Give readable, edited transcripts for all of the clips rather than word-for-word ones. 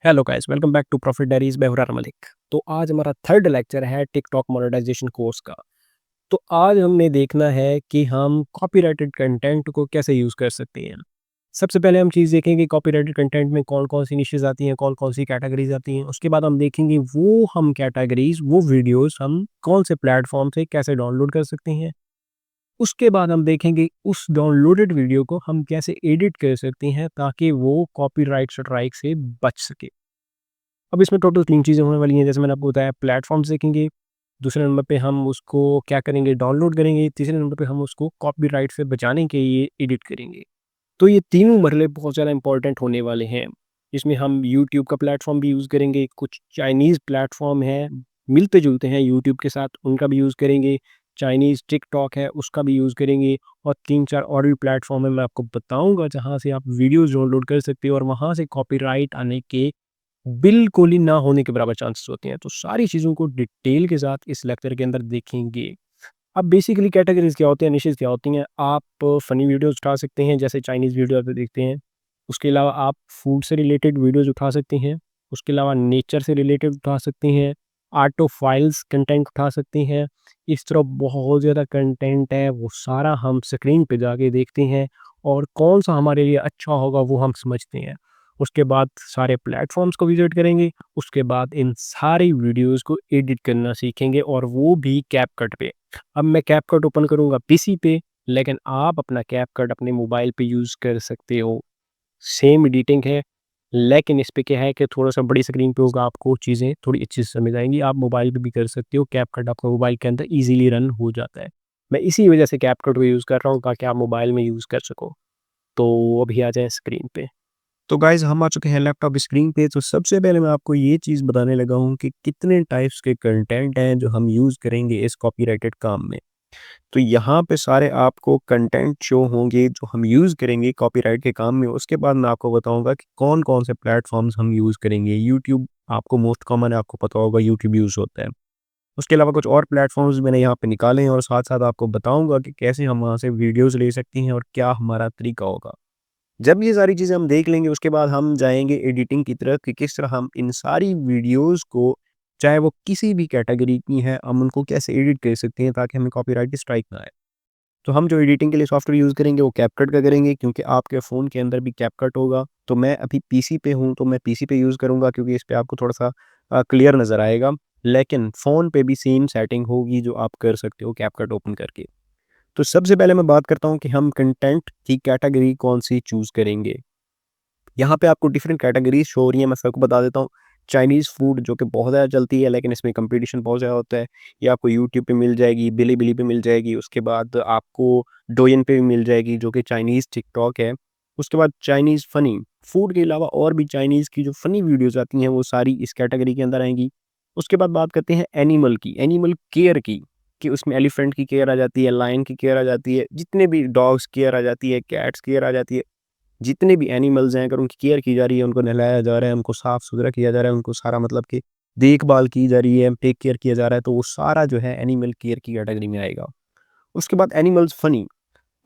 Hello guys, welcome back to profit diaries by Hurar Malik. तो आज हमारा थर्ड लेक्चर है टिकटॉक मोनेटाइजेशन कोर्स का। तो आज हमने देखना है कि हम कॉपीराइटेड कंटेंट को कैसे यूज़ कर सकते हैं। सबसे पहले हम चीज़ देखेंगे कॉपीराइटेड कंटेंट में कौन-कौन सी निशेज़ आती हैं, कौन-कौन सी कैटेगरीज़ आती हैं। उसके बाद हम देखेंगे वो हम कैटेगरीज़, वो वीडियोज़ हम कौन से प्लेटफ़ॉर्म से कैसे डाउनलोड कर सकते हैं। उसके बाद हम देखेंगे उस डाउनलोडेड वीडियो को हम कैसे एडिट कर सकते हैं ताकि वो कॉपीराइट स्ट्राइक से बच सके। अब इसमें टोटल 3 चीज़ें होने वाली हैं, जैसे मैंने आपको बताया प्लेटफ़ॉर्म्स देखेंगे, दूसरे नंबर पे हम उसको क्या करेंगे डाउनलोड करेंगे, तीसरे नंबर पे हम उसको कॉपीराइट से बचाने के लिए एडिट करेंगे। तो ये तीनों मरहले बहुत ज़्यादा इंपॉर्टेंट होने वाले हैं। इसमें हम यूट्यूब का प्लेटफ़ॉर्म भी यूज़ करेंगे, कुछ चाइनीज़ प्लेटफ़ॉर्म हैं, मिलते-जुलते हैं यूट्यूब के साथ, उनका भी यूज़ करेंगे। चाइनीज़ टिकटॉक है, उसका भी यूज़ करेंगे और 3-4 और भी प्लेटफ़ॉर्म है, मैं आपको बताऊँगा जहाँ से आप वीडियोज़ डाउनलोड कर सकते हो और वहाँ से कॉपीराइट आने के बिल्कुल ही ना होने के बराबर चांसेस होते हैं। तो सारी चीज़ों को डिटेल के साथ इस लेक्चर के अंदर देखेंगे। अब बेसिकली कैटेगरीज़ क्या होते हैं, निशेज़ क्या होती हैं। आप फ़नी वीडियोज़ उठा सकते हैं, जैसे चाइनीज़ वीडियो आप देखते हैं। उसके अलावा आप फूड से रिलेटेड वीडियोज़ उठा सकते हैं। उसके अलावा नेचर से रिलेटेड उठा सकते हैं। आर्टोफ़ाइल्स कंटेंट उठा सकते हैं। इस तरह बहुत ज़्यादा कंटेंट है, वो सारा हम स्क्रीन पे जाके देखते हैं और कौन-सा हमारे लिए अच्छा होगा वो हम समझते हैं। उसके बाद सारे प्लेटफ़ॉर्म्स को विज़िट करेंगे। उसके बाद इन सारी वीडियोज़ को एडिट करना सीखेंगे और वो भी कैपकट पे। अब मैं कैपकट ओपन करूँगा पीसी पे, लेकिन आप अपना कैपकट अपने मोबाइल पे यूज़ कर सकते हो। सेम एडिटिंग है, लेकिन इस पे क्या है कि थोड़ा-सा बड़ी स्क्रीन पे होगा, आपको चीज़ें थोड़ी अच्छे से समझ आएँगी। आप मोबाइल पे भी कर सकते हो, कैपकट आपका मोबाइल के अंदर ईज़िली रन हो जाता है। मैं इसी वजह से कैपकट को यूज़ कर रहा हूँ ताकि आप मोबाइल में यूज़ कर सको। तो अभी आ जाएँ स्क्रीन पे। तो गाइज़ हम आ चुके हैं लैपटॉप स्क्रीन पे। तो सबसे पहले मैं आपको ये चीज़ बताने लगा हूँ कि कितने टाइप्स के कंटेंट हैं जो हम यूज़ करेंगे इस कॉपीराइटेड काम में। तो यहाँ पे सारे आपको कंटेंट शो होंगे जो हम यूज़ करेंगे कॉपीराइट के काम में। उसके बाद मैं आपको बताऊँगा कि कौन-कौन से प्लेटफ़ॉर्म्स हम यूज़ करेंगे। यूट्यूब आपको मोस्ट कॉमन है, आपको पता होगा यूट्यूब यूज़ होता है। उसके अलावा कुछ और प्लेटफ़ॉर्म्स मैंने यहाँ पे निकाले हैं और साथ-साथ आपको बताऊँगा कि कैसे हम वहाँ से वीडियोज़ ले सकते हैं और क्या हमारा तरीका होगा। जब ये सारी चीज़ें हम देख लेंगे उसके बाद हम जाएँगे एडिटिंग की तरफ कि किस तरह हम इन सारी वीडियोज़ को, चाहे वो किसी भी कैटेगरी की हैं, हम उनको कैसे एडिट कर सकते हैं ताकि हमें कॉपीराइट स्ट्राइक ना आए। तो हम जो एडिटिंग के लिए सॉफ्टवेयर यूज़ करेंगे वो कैपकट का करेंगे क्योंकि आपके फ़ोन के अंदर भी कैपकट होगा। तो मैं अभी पीसी पे हूँ, तो मैं पीसी पे यूज़ करूँगा क्योंकि इस पे आपको थोड़ा-सा क्लियर नज़र आएगा। लेकिन फ़ोन पे भी सेम सेटिंग होगी जो आप कर सकते हो कैपकट ओपन करके। तो सबसे पहले मैं बात करता हूँ कि हम कंटेंट की कैटेगरी कौन-सी चूज़ करेंगे। यहाँ पे आपको डिफरेंट कैटेगरीज़ शो हो रही हैं, मैं सबको बता देता हूँ। चाइनीज़ फूड जो कि बहुत ज़्यादा चलती है लेकिन इसमें कॉम्पिटिशन बहुत ज़्यादा होता है। ये आपको यूट्यूब पे मिल जाएगी, बिलीबिली पे मिल जाएगी, उसके बाद आपको डोइन पे भी मिल जाएगी जो कि चाइनीज़ टिकटॉक है। उसके बाद चाइनीज़ फ़नी, फूड के अलावा और भी चाइनीज़ की जो फ़नी वीडियोज़ आती हैं वो सारी इस कैटेगरी के अंदर आएँगी। उसके बाद बात करते हैं एनिमल की, एनिमल केयर की, कि उसमें एलिफेंट की केयर आ जाती है, लायन की केयर आ जाती है, जितने भी डॉग्स केयर आ जाती है, कैट्स केयर आ जाती है। जितने भी एनिमल्स हैं अगर उनकी केयर की जा रही है, उनको नहलाया जा रहा है, उनको साफ-सुथरा किया जा रहा है, उनको सारा मतलब कि देखभाल की जा रही है, टेक केयर किया जा रहा है, तो वो सारा जो है एनिमल केयर की कैटेगरी में आएगा। उसके बाद एनिमल्स फ़नी।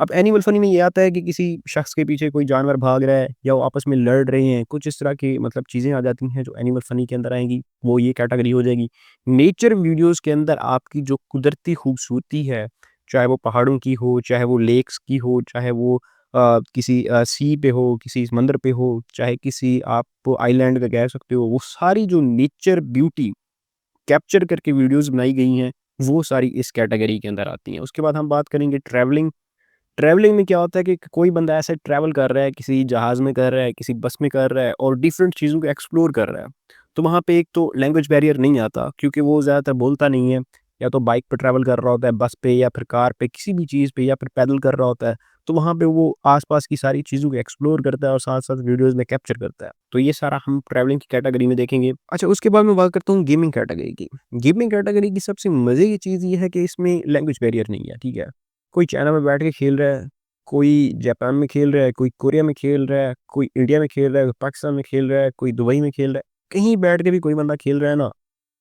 अब एनिमल फ़नी में ये आता है कि किसी शख्स के पीछे कोई जानवर भाग रहा है या वो आपस में लड़ रहे हैं, कुछ इस तरह की मतलब चीज़ें आ जाती हैं जो एनिमल फ़नी के अंदर आएँगी, वो ये कैटेगरी हो जाएगी। नेचर वीडियोज़ के अंदर आपकी जो कुदरती खूबसूरती है, चाहे वो पहाड़ों की हो, चाहे वो लेक्स की हो, चाहे वो किसी सी पे हो, किसी समंदर पे हो, चाहे किसी आप आइलैंड का कह सकते हो, वो सारी जो नेचर ब्यूटी कैप्चर करके वीडियोज़ बनाई गई हैं, वो सारी इस कैटेगरी के अंदर आती हैं। उसके बाद हम बात करेंगे ट्रैवलिंग। ट्रैवलिंग में क्या होता है कि कोई बंदा ऐसे ट्रैवल कर रहा है, किसी जहाज़ में कर रहा है, किसी बस में कर रहा है और डिफरेंट चीज़ों को एक्सप्लोर कर रहा है। तो वहाँ पे एक तो लैंग्वेज बैरियर नहीं आता क्योंकि वो ज़्यादातर बोलता नहीं है, या तो बाइक पे ट्रैवल कर रहा होता है, बस पे या फिर कार पे, किसी भी चीज़ पे या फिर पैदल कर रहा होता है। तो वहाँ पे वो आस-पास की सारी चीज़ों को एक्सप्लोर करता है और साथ-साथ वीडियोज़ में कैप्चर करता है। तो ये सारा हम ट्रैवलिंग की कैटेगरी में देखेंगे। अच्छा, उसके बाद मैं बात करता हूँ गेमिंग कैटेगरी की। गेमिंग कैटेगरी की सबसे मज़े की चीज़ ये है कि इसमें लैंग्वेज बैरियर नहीं है, ठीक है? कोई चाइना में बैठ के खेल रहा है, कोई जापान में खेल रहा है, कोई कोरिया में खेल रहा है, कोई इंडिया में खेल रहा है, कोई पाकिस्तान में खेल रहा है, कोई दुबई में खेल रहा है। कहीं बैठ के भी कोई बंदा खेल रहा है ना,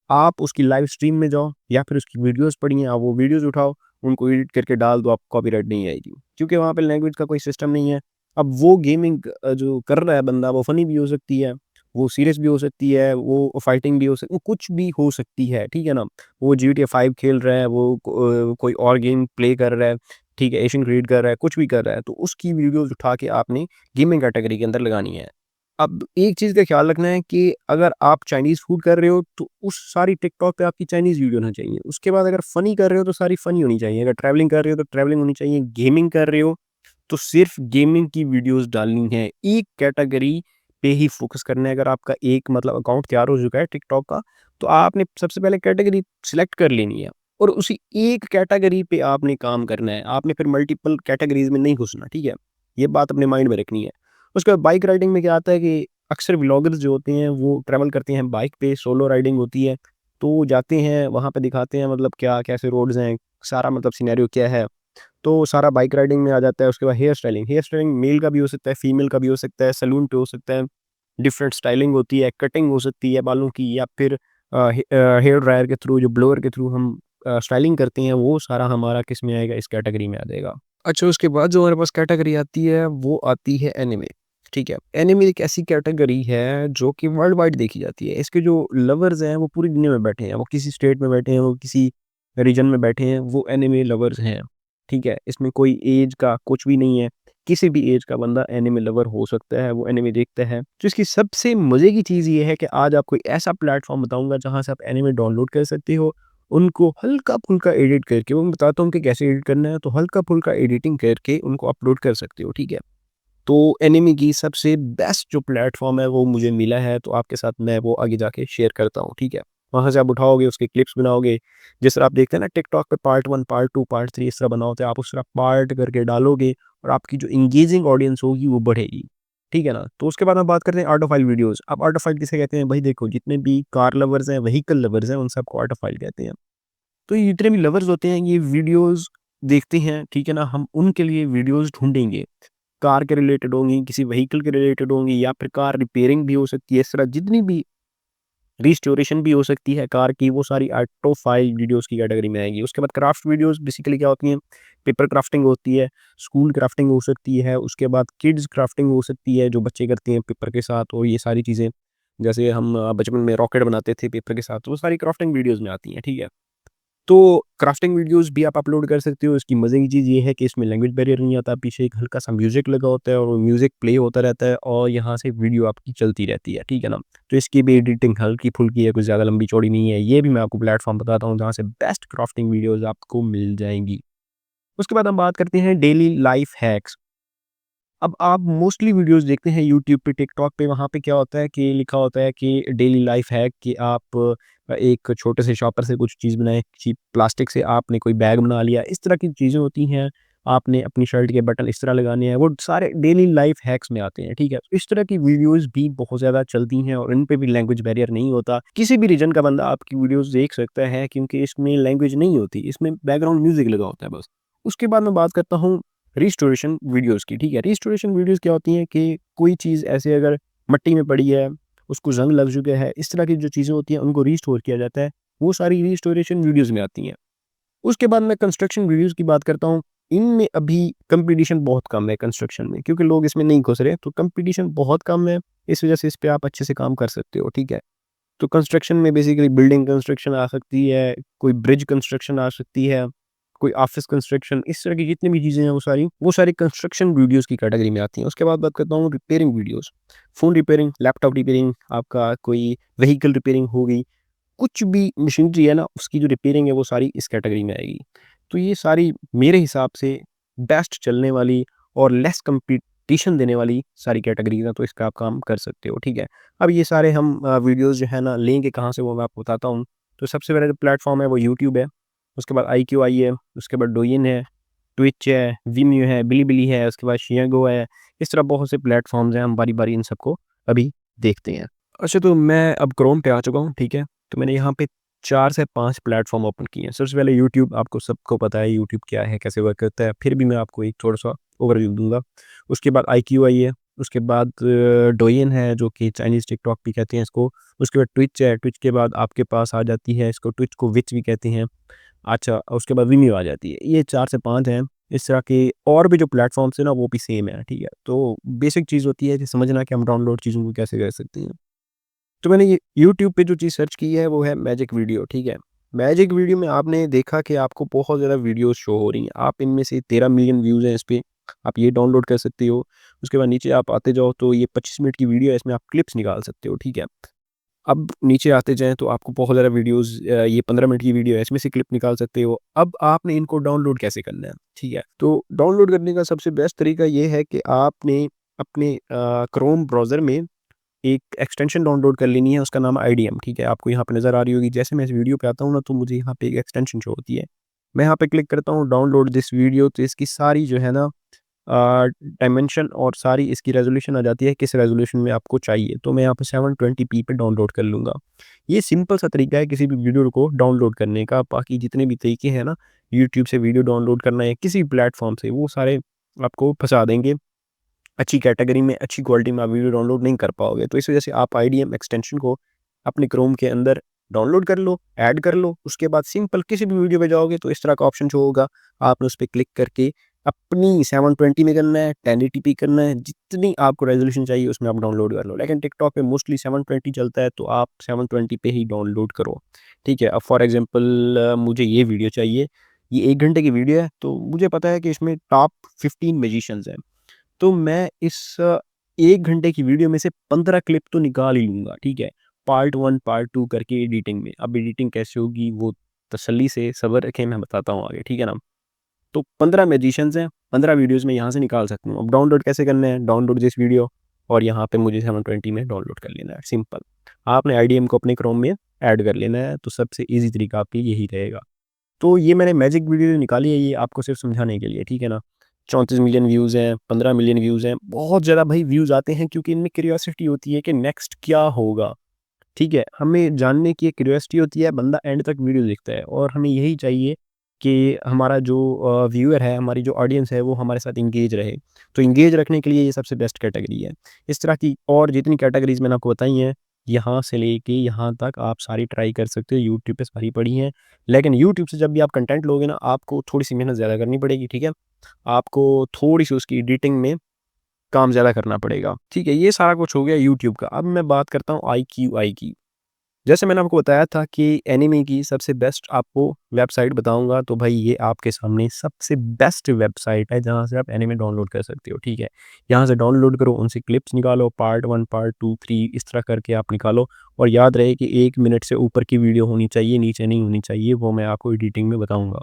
आप उसकी लाइव स्ट्रीम में जाओ या फिर उसकी वीडियोज़ पढ़िए, आप वो वीडियोज़ उठाओ, उनको एडिट करके डाल दो, आपको कॉपीराइट नहीं आएगी। क्योंकि वहाँ पे लैंग्वेज का कोई सिस्टम नहीं है। अब वो गेमिंग जो कर रहा है बंदा, वो फ़नी भी हो सकती है, वो सीरियस भी हो सकती है, वो फाइटिंग भी हो सकती है, कुछ भी हो सकती है, ठीक है ना? वो GTA 5 खेल रहा है, वो कोई और गेम प्ले कर रहा है, ठीक है, एशियन क्रीड कर रहा है, कुछ भी कर रहा है, तो उसकी वीडियोज़ उठा के आपने गेमिंग कैटेगरी के अंदर लगानी है। अब एक चीज़ का ख़्याल रखना है कि अगर आप चाइनीज़ फूड कर रहे हो, तो उस सारी टिकटॉक पे आपकी चाइनीज़ वीडियो होना चाहिए। उसके बाद अगर फ़नी कर रहे हो, तो सारी फ़नी होनी चाहिए। अगर ट्रैवलिंग कर रहे हो, तो ट्रैवलिंग होनी चाहिए। गेमिंग कर रहे हो, तो सिर्फ़ गेमिंग की वीडियोज़ डालनी है। एक कैटेगरी पे ही फ़ोकस करना है। अगर आपका एक मतलब अकाउंट तैयार हो चुका है टिकटॉक का, तो आपने सबसे पहले कैटेगरी सिलेक्ट कर लेनी है और उसी एक कैटेगरी पे आपने काम करना है। आपने फिर मल्टीपल कैटेगरीज़ में नहीं घुसना, ठीक है? ये बात अपने माइंड में रखनी है। उसके बाद बाइक राइडिंग में क्या आता है कि अक्सर व्लॉगर्स जो होते हैं वो ट्रैवल करते हैं बाइक पे, सोलो राइडिंग होती है। तो वो जाते हैं, वहाँ पे दिखाते हैं मतलब क्या कैसे रोड्स हैं, सारा मतलब सिनेरियो क्या है। तो सारा बाइक राइडिंग में आ जाता है। उसके बाद हेयर स्टाइलिंग मेल का भी हो सकता है, फीमेल का भी हो सकता है, सैलून पे हो सकता है। डिफरेंट स्टाइलिंग होती है, कटिंग हो सकती है बालों की या फिर हेयर ड्रायर के थ्रू, जो ब्लोअर के थ्रू हम स्टाइलिंग करते हैं, वो सारा हमारा किस में आएगा, इस कैटेगरी में आ जाएगा। अच्छा, उसके बाद जो हमारे पास कैटेगरी आती है, वो आती है एनिमे, ठीक है? एनिमे एक ऐसी कैटेगरी है जो कि वर्ल्ड वाइड देखी जाती है। इसके जो लवर्स हैं, वो पूरी दुनिया में बैठे हैं। वो किसी स्टेट में बैठे हैं, वो किसी रीजन में बैठे हैं, वो एनिमे लवर्स हैं, ठीक है? इसमें कोई ऐज का कुछ भी नहीं है। किसी भी ऐज का बंदा एनिमे लवर हो सकता है, वो एनिमे देखता है। तो इसकी सबसे मज़े की चीज़ ये है कि आज आपको एक ऐसा प्लेटफ़ॉर्म बताऊँगा जहाँ से आप एनिमे डाउनलोड कर सकते हो। उनको हल्का-फुल्का एडिट करके, वो मैं बताता हूँ कि कैसे एडिट करना है, तो हल्का-फुल्का एडिटिंग करके उनको अपलोड कर सकते हो, ठीक है? तो एनिमे की सबसे बेस्ट जो प्लेटफ़ॉर्म है वो मुझे मिला है, तो आपके साथ मैं वो आगे जाके शेयर करता हूँ, ठीक है? वहाँ से आप उठाओगे, उसके क्लिप्स बनाओगे। जिस तरह आप देखते हैं ना टिकटॉक पे पार्ट 1, पार्ट 2, पार्ट 3 इस तरह बना होता है, आप उस तरह पार्ट करके डालोगे और आपकी जो एंगेजिंग ऑडियंस होगी वो बढ़ेगी, ठीक है ना? तो उसके बाद हम बात करते हैं ऑटोफाइल वीडियोज़। अब ऑटोफाइल किसे कहते हैं? भाई देखो, जितने भी कार लवर्स हैं, व्हीकल लवर्स हैं, उन सबको ऑटोफाइल कहते हैं। तो ये जितने भी लवर्स होते हैं, ये वीडियोज़ देखते हैं, ठीक है ना? हम उनके लिए वीडियोज़ ढूँढेंगे। कार के रिलेटेड होंगी, किसी व्हीकल के रिलेटेड होंगी या फिर कार रिपेयरिंग भी हो सकती है। इस तरह जितनी भी रिस्टोरेशन भी हो सकती है कार की, वो सारी ऑटोफाइल वीडियोज़ की कैटेगरी में आएगी। उसके बाद क्राफ्ट वीडियोज़ बेसिकली क्या होती हैं? पेपर क्राफ्टिंग होती है, स्कूल क्राफ्टिंग हो सकती है, उसके बाद किड्स क्राफ्टिंग हो सकती है, जो बच्चे करते हैं पेपर के साथ, और ये सारी चीज़ें। जैसे हम बचपन में रॉकेट बनाते थे पेपर के साथ, तो वो सारी क्राफ्टिंग वीडियोज़ में आती हैं, ठीक है? तो क्राफ्टिंग वीडियोज़ भी आप अपलोड कर सकते हो। इसकी मज़े की चीज़ ये है कि इसमें लैंग्वेज बैरियर नहीं आता, पीछे एक हल्का-सा म्यूज़िक लगा होता है और वो म्यूज़िक प्ले होता रहता है और यहाँ से वीडियो आपकी चलती रहती है, ठीक है ना? तो इसकी भी एडिटिंग हल्की-फुल्की है, कुछ ज़्यादा लंबी-चौड़ी नहीं है। ये भी मैं आपको प्लेटफ़ॉर्म बताता हूँ जहाँ से बेस्ट क्राफ्टिंग वीडियोज़ आपको मिल जाएँगी। उसके बाद हम बात करते हैं डेली लाइफ़ हैक्स। अब आप मोस्टली वीडियोज़ देखते हैं यूट्यूब पे, टिकटॉक पे, वहाँ पे क्या होता है कि लिखा होता है कि डेली लाइफ़ हैक, कि आप एक छोटे से शॉपर से कुछ चीज़ बनाएँ, किसी प्लास्टिक से आपने कोई बैग बना लिया, इस तरह की चीज़ें होती हैं। आपने अपनी शर्ट के बटन इस तरह लगाने हैं, वो सारे डेली लाइफ़ हैक्स में आते हैं, ठीक है? इस तरह की वीडियोज़ भी बहुत ज़्यादा चलती हैं और इन पे भी लैंग्वेज बैरियर नहीं होता। किसी भी रीजन का बंदा आपकी वीडियोज़ देख सकता है क्योंकि इसमें लैंग्वेज नहीं होती, इसमें बैकग्राउंड म्यूज़िक लगा होता है बस। उसके बाद मैं बात करता हूँ रिस्टोरेशन वीडियोज़ की, ठीक है? रिस्टोरेशन वीडियोज़ क्या होती हैं कि कोई चीज़ ऐसे अगर मिट्टी में पड़ी है, उसको ज़ंग लग चुका है, इस तरह की जो चीज़ें होती हैं उनको रिस्टोर किया जाता है, वो सारी रिस्टोरेशन वीडियोज़ में आती हैं। उसके बाद मैं कंस्ट्रक्शन वीडियोज़ की बात करता हूँ। इनमें अभी कंपटीशन बहुत कम है कंस्ट्रक्शन में, क्योंकि लोग इसमें नहीं घुस रहे, तो कंपटीशन बहुत कम है, इस वज़ह से इस पे आप अच्छे से काम कर सकते हो, ठीक है? तो कंस्ट्रक्शन में बेसिकली बिल्डिंग कंस्ट्रक्शन आ सकती है, कोई ब्रिज कंस्ट्रक्शन आ सकती है, कोई ऑफ़िस कंस्ट्रक्शन, इस तरह की जितनी भी चीज़ें हैं वो सारी कंस्ट्रक्शन वीडियोज़ की कैटेगरी में आती हैं। उसके बाद बात करता हूँ repairing videos, phone repairing, laptop repairing, आपका कोई व्हीकल रिपेयरिंग हो गई, कुछ भी मशीनरी है ना, उसकी जो रिपेयरिंग है वो सारी इस कैटेगरी में आएगी। तो ये सारी मेरे हिसाब से बेस्ट चलने वाली और लेस कॉम्पिटिशन देने वाली सारी कैटेगरीज़ हैं, तो इसका आप काम कर सकते हो, ठीक है? अब ये सारे हम वीडियोज़ जो है ना लेंगे कहाँ से, वो मैं आपको बताता हूँ। तो सबसे पहले जो प्लेटफ़ॉर्म है वो यूट्यूब है, उसके बाद आईक्यूआई है, उसके बाद डोइन है, ट्विच है, विमियो है, बिलिबिली है, उसके बाद शेयरगो है। इस तरह बहुत से प्लेटफ़ॉर्म्स हैं, हम बारी-बारी इन सबको अभी देखते हैं। अच्छा, तो मैं अब क्रोम पे आ चुका हूँ, ठीक है? तो मैंने यहाँ पे 4 से 5 प्लेटफ़ॉर्म ओपन किए हैं। सबसे पहले यूट्यूब, आपको सबको पता है यूट्यूब क्या है, कैसे वर्क करता है, फिर भी मैं आपको एक थोड़ा-सा ओवरव्यू दूँगा। उसके बाद आईक्यूआई है, उसके बाद डोइन है जो कि चाइनीज़ टिकटॉक भी कहते हैं इसको। उसके बाद ट्विच है, ट्विच के बाद आपके पास आ जाती है, इसको ट्विच को विच भी कहते हैं। अच्छा, उसके बाद विमियो आ जाती है। ये 4 से 5 हैं। इस तरह के और भी जो प्लेटफ़ॉर्म्स हैं ना वो भी सेम है, ठीक है? तो बेसिक चीज़ होती है कि समझना कि हम डाउनलोड चीज़ों को कैसे कर सकते हैं। तो मैंने ये यूट्यूब पे जो चीज़ सर्च की है वो है मैजिक वीडियो, ठीक है। मैजिक वीडियो में आपने देखा कि आपको बहुत ज़्यादा वीडियोज़ शो हो रही हैं। आप इनमें से 13 मिलियन व्यूज़ हैं इस पे, आप ये डाउनलोड कर सकते हो। उसके बाद नीचे आप आते जाओ तो ये 25 मिनट की वीडियो है, इसमें आप क्लिप्स निकाल सकते हो, ठीक है। अब नीचे आते जाएँ तो आपको बहुत ज़्यादा वीडियोज़ ये 15 मिनट की वीडियो है, इसमें से क्लिप निकाल सकते हो। अब आपने इनको डाउनलोड कैसे करना है, ठीक है? तो डाउनलोड करने का सबसे बेस्ट तरीका ये है कि आपने अपने क्रोम ब्राउज़र में एक एक्सटेंशन डाउनलोड कर लेनी है, उसका नाम है आईडीएम, ठीक है? आपको यहाँ पे नज़र आ रही होगी। जैसे मैं इस वीडियो पे आता हूँ ना, तो मुझे यहाँ पे एक एक्सटेंशन शो होती है। मैं यहाँ पे क्लिक करता हूँ डाउनलोड दिस वीडियो, तो इसकी सारी जो है ना डायमेंशन और सारी इसकी रेज़ोल्यूशन आ जाती है, किस रेज़ोल्यूशन में आपको चाहिए। तो मैं यहाँ पे 720p पे डाउनलोड कर लूँगा। ये सिंपल सा तरीका है किसी भी वीडियो को डाउनलोड करने का। बाकी जितने भी तरीके हैं ना, यूट्यूब से वीडियो डाउनलोड करना या किसी भी प्लेटफ़ॉर्म से, वो सारे आपको फँसा देंगे। अच्छी कैटेगरी में, अच्छी क्वालिटी में आप वीडियो डाउनलोड नहीं कर पाओगे। तो इस वजह से आप आईडीएम एक्सटेंशन को अपने क्रोम के अंदर डाउनलोड कर लो, ऐड कर लो। उसके बाद सिंपल किसी भी वीडियो पे जाओगे तो इस तरह का ऑप्शन शो होगा। आपने उस पे क्लिक करके अपनी 720 में करना है, 1080p करना है, जितनी आपको रेज़ोल्यूशन चाहिए उसमें आप डाउनलोड कर लो। लेकिन टिकटॉक पे मोस्टली 720 चलता है, तो आप 720 पे ही डाउनलोड करो, ठीक है? अब फॉर एग्ज़ाम्पल मुझे ये वीडियो चाहिए, ये 1 घंटे की वीडियो है, तो मुझे पता है कि इसमें टॉप 15 मैजिशियंस हैं। तो मैं इस 1 घंटे की वीडियो में से 15 क्लिप तो निकाल ही लूँगा, ठीक है? पार्ट 1, पार्ट 2 करके एडिटिंग में। अब एडिटिंग कैसे होगी वो तसल्ली से सब्र रखें, मैं बताता हूँ आगे, ठीक है ना? तो 15 मैजिशियंस हैं, 15 वीडियोज़ मैं यहाँ से निकाल सकता हूँ। अब डाउनलोड कैसे करना है? डाउनलोड दिस वीडियो और यहाँ पे मुझे 720 में डाउनलोड कर लेना है, सिंपल। आपने आईडीएम को अपने क्रोम में ऐड कर लेना है, तो सबसे ईज़ी तरीका आपके लिए यही रहेगा। तो ये मैंने मैजिक वीडियो निकाली है, ये आपको सिर्फ़ समझाने के लिए, ठीक है ना? 34 मिलियन व्यूज़ हैं, 15 मिलियन व्यूज़ हैं, बहुत ज़्यादा भाई व्यूज़ आते हैं क्योंकि इनमें क्यूरियोसिटी होती है कि नेक्स्ट क्या होगा, ठीक है? हमें जानने की एक क्यूरियोसिटी होती है, बंदा एंड तक वीडियो देखता है और हमें यही चाहिए कि हमारा जो व्यूअर है, हमारी जो ऑडियंस है, वो हमारे साथ एंगेज रहे। तो एंगेज रखने के लिए ये सबसे बेस्ट कैटेगरी है। इस तरह की और जितनी कैटेगरीज़ मैंने आपको बताई हैं, यहाँ से लेके यहाँ तक आप सारी ट्राई कर सकते हो, यूट्यूब पे सारी पड़ी हैं। लेकिन यूट्यूब से जब भी आप कंटेंट लोगे ना, आपको थोड़ी-सी मेहनत ज़्यादा करनी पड़ेगी, ठीक है? आपको थोड़ी-सी उसकी एडिटिंग में काम ज़्यादा करना पड़ेगा, ठीक है? ये सारा कुछ हो गया यूट्यूब का। अब मैं बात करता हूँ आईक्यूआई की। जैसे मैंने आपको बताया था कि एनिमे की सबसे बेस्ट आपको वेबसाइट बताऊँगा, तो भाई ये आपके सामने सबसे बेस्ट वेबसाइट है, जहाँ से आप एनिमे डाउनलोड कर सकते हो, ठीक है? यहाँ से डाउनलोड करो, उनसे क्लिप्स निकालो, पार्ट 1, पार्ट 2, 3 इस तरह करके आप निकालो और याद रहे कि 1 मिनट से ऊपर की वीडियो होनी चाहिए, नीचे नहीं होनी चाहिए, वो मैं आपको एडिटिंग में बताऊँगा,